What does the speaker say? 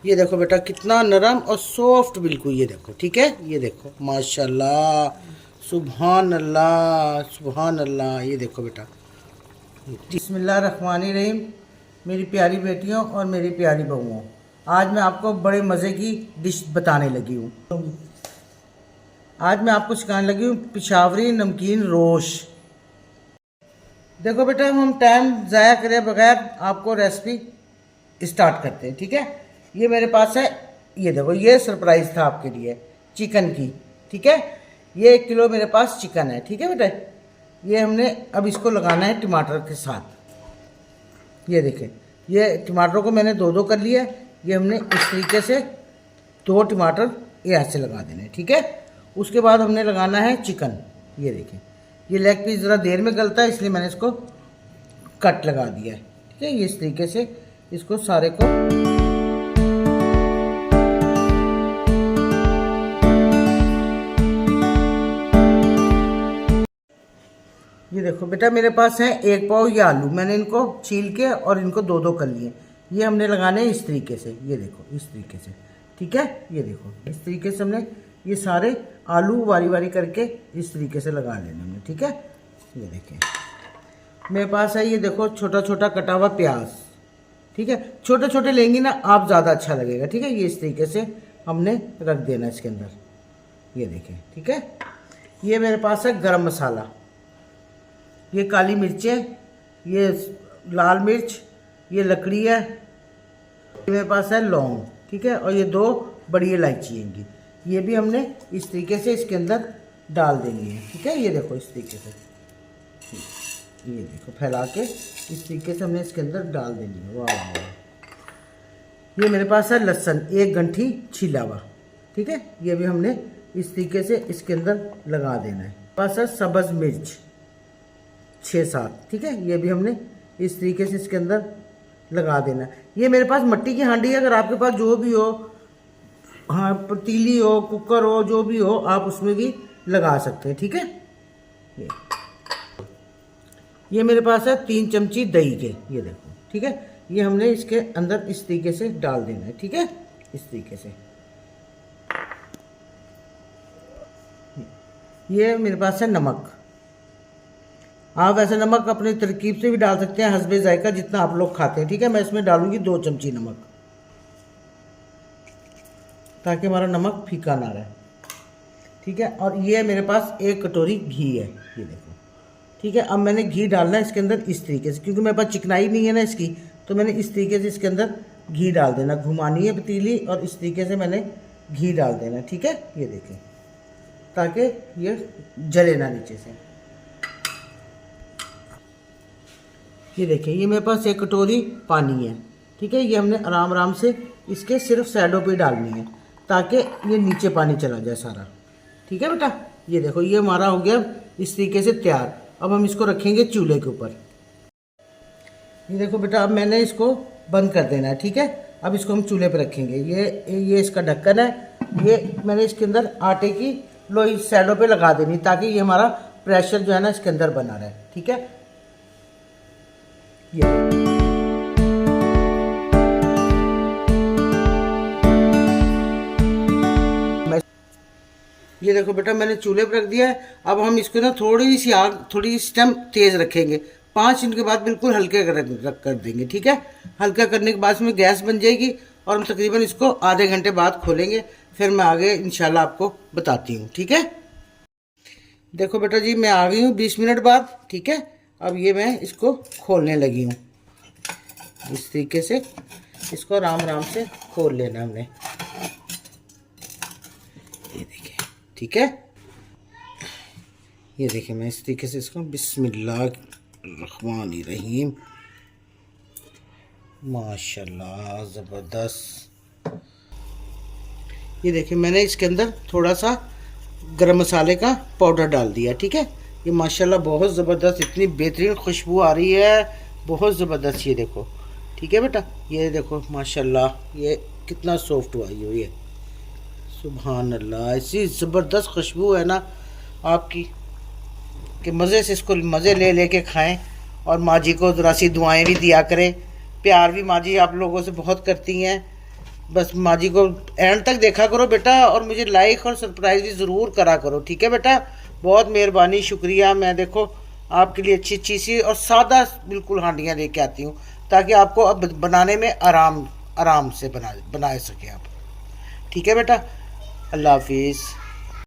ये देखो बेटा कितना नरम और सॉफ्ट बिल्कुल, ये देखो। ठीक है, ये देखो माशाल्लाह, सुभान अल्लाह सुभान अल्लाह। ये देखो बेटा, बिस्मिल्लाहिर्रहमानिर्रहीम। मेरी प्यारी बेटियों और मेरी प्यारी बहुओं, आज मैं आपको बड़े मज़े की डिश बताने लगी हूँ। आज मैं आपको सिखाने लगी हूँ पिशावरी नमकीन रोश। देखो बेटा, हम टाइम ज़ाया करे बगैर आपको रेसिपी स्टार्ट करते हैं। ठीक है, ये मेरे पास है, ये देखो, ये सरप्राइज़ था आपके लिए चिकन की। ठीक है, ये 1 किलो मेरे पास चिकन है। ठीक है बेटा, ये हमने अब इसको लगाना है टमाटर के साथ। ये देखें, ये टमाटरों को मैंने 2-2 कर लिया है। ये हमने इस तरीके से 2 टमाटर ये ऐसे लगा देने। ठीक है, उसके बाद हमने लगाना है चिकन। ये देखें, ये लेग पीस ज़रा देर में गलता है, इसलिए मैंने इसको कट लगा दिया है। ठीक है, ये इस तरीके से इसको सारे को ये देखो बेटा, मेरे पास है 1 पाव ये आलू, मैंने इनको छील के और इनको 2-2 कर लिए। ये हमने लगाने हैं इस तरीके से, ये देखो इस तरीके से। ठीक है, ये देखो इस तरीके से हमने ये सारे आलू वारी वारी करके इस तरीके से लगा लेने हमने। ठीक है, ये देखें मेरे पास है, ये देखो छोटा छोटा कटा हुआ प्याज। ठीक है, छोटे छोटे लेंगी ना आप, ज़्यादा अच्छा लगेगा। ठीक है, ये इस तरीके से हमने रख देना इसके अंदर। ये देखें, ठीक है, ये मेरे पास है गरम मसाला, ये काली मिर्चें, ये लाल मिर्च, ये लकड़ी है, ये मेरे पास है लौंग। ठीक है, और ये 2 बड़ी इलायची हैंगी, ये भी हमने इस तरीके से इसके अंदर डाल देनी है। ठीक है, ये देखो इस तरीके से, ये देखो फैला के इस तरीके से हमने इसके अंदर डाल देनी है। वाह वाह वाह। ये मेरे पास है लहसुन, 1 गंठी छिला हुआ। ठीक है, ये भी हमने इस तरीके से इसके अंदर लगा देना है। पास है सब्ज़ मिर्च 6-7। ठीक है, ये भी हमने इस तरीके से इसके अंदर लगा देना है। ये मेरे पास मिट्टी की हांडी है, अगर आपके पास जो भी हो, हाँ पतीली हो, कुकर हो, जो भी हो, आप उसमें भी लगा सकते हैं। ठीक है, ये मेरे पास है 3 चमची दही के, ये देखो। ठीक है, ये हमने इसके अंदर इस तरीके से डाल देना है। ठीक है, इस तरीके से। ये मेरे पास है नमक, आप वैसे नमक अपनी तरकीब से भी डाल सकते हैं, हस्बे जायका जितना आप लोग खाते हैं। ठीक है, मैं इसमें डालूंगी 2 चमची नमक, ताकि हमारा नमक फीका ना रहे। ठीक है, और ये मेरे पास 1 कटोरी घी है, ये देखो। ठीक है, अब मैंने घी डालना है इसके अंदर इस तरीके से, क्योंकि मेरे पास चिकनाई नहीं है ना इसकी, तो मैंने इस तरीके से इसके अंदर घी डाल देना, घुमानी है पतीली और इस तरीके से मैंने घी डाल देना। ठीक है, ये देखें, ताकि ये जले ना नीचे से। ये देखिए, ये मेरे पास 1 कटोरी पानी है। ठीक है, ये हमने आराम आराम से इसके सिर्फ साइडों पे डालनी है, ताकि ये नीचे पानी चला जाए सारा। ठीक है बेटा, ये देखो ये हमारा हो गया इस तरीके से तैयार। अब हम इसको रखेंगे चूल्हे के ऊपर। ये देखो बेटा, अब मैंने इसको बंद कर देना है। ठीक है, अब इसको हम चूल्हे पर रखेंगे। ये इसका ढक्कन है, ये मैंने इसके अंदर आटे की लोई साइडों पे लगा देनी, ताकि ये हमारा प्रेशर जो है ना इसके अंदर बना रहे। ठीक है, ये देखो बेटा, मैंने चूल्हे पर रख दिया है। अब हम इसको ना थोड़ी सी आग, थोड़ी सी टाइम तेज रखेंगे। 5 मिनट के बाद बिल्कुल हल्के कर देंगे। ठीक है, हल्का करने के बाद इसमें गैस बन जाएगी और हम तकरीबन इसको आधे घंटे बाद खोलेंगे। फिर मैं आगे इंशाल्लाह आपको बताती हूँ। ठीक है, देखो बेटा जी, मैं आ गई हूँ 20 मिनट बाद। ठीक है, अब ये मैं इसको खोलने लगी हूँ। इस तरीके से इसको आराम आराम से खोल लेना हमने, ये देखिए। ठीक है, ये देखिए, मैं इस तरीके से इसको बिस्मिल्लाहिर्रहमानिर्रहीम, माशाल्लाह ज़बरदस्त। ये देखिए, मैंने इसके अंदर थोड़ा सा गरम मसाले का पाउडर डाल दिया। ठीक है, ये माशाल्लाह बहुत ज़बरदस्त, इतनी बेहतरीन खुशबू आ रही है, बहुत ज़बरदस्त। ये देखो, ठीक है बेटा, ये देखो माशाल्लाह, ये कितना सॉफ्ट हुआ ये सुभान अल्लाह। ऐसी ज़बरदस्त खुशबू है ना आपकी कि मज़े से इसको मज़े ले लेके खाएं। और माँ जी को ज़रा सी दुआएं भी दिया करें, प्यार भी माँ जी आप लोगों से बहुत करती हैं। बस माँ जी को एंड तक देखा करो बेटा, और मुझे लाइक और सरप्राइज भी ज़रूर करा करो, ठीक है बेटा। बहुत मेहरबानी, शुक्रिया। मैं देखो आपके लिए अच्छी अच्छी सी और सादा बिल्कुल हांडियाँ लेके आती हूँ, ताकि आपको अब बनाने में आराम आराम से बना सके आप। ठीक है बेटा, अल्लाह हाफिज़।